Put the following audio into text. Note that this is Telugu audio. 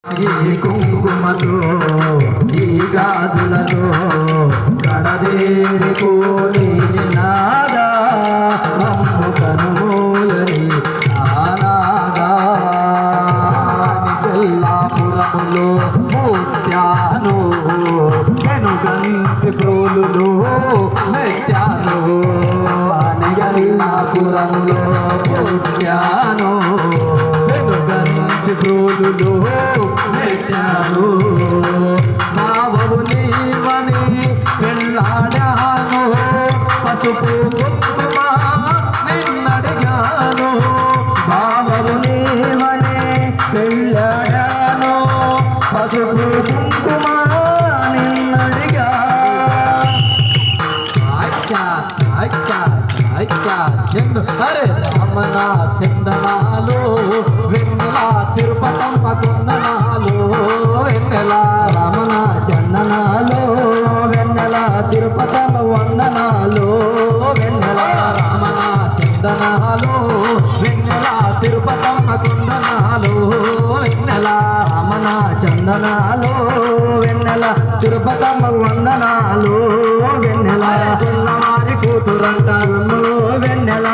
ఈ కుంకుమతో ఈ గాజులతో కడదేరి పోని నాదా మమ్ము కనుమూలని ఆనాదా నిజల్లాపురములో ముత్యాను వెనుగంచి ప్రోలులో మెత్యాను నిజల్లాపురములో ముత్యాను ప్రోలులో మెత్యాను నావవు నీవని పెళ్ళాడాను పసుపు కుంకుమ నిన్నడిగాను బావవు నీవని పెళ్ళాడాను పసుపు కుంకుమ నిన్నడిగా అరే అమ్మన చందనాలు వెన్నెల తిరుపతమ్మ కొందనాలు వెన్నెల రమణ చందనాలు వెన్నెల తిరుపతమ్మ వందనాలు వెన్నెల రమణ చందనాలు వెన్నెల తిరుపతమ్మ కొందనాలు వెన్నెల రమణ చందనాలు వెన్నెల తిరుపతమ్మ వందనాలు వెన్నెల పిల్లవారి కూతురంటారు వెన్నెల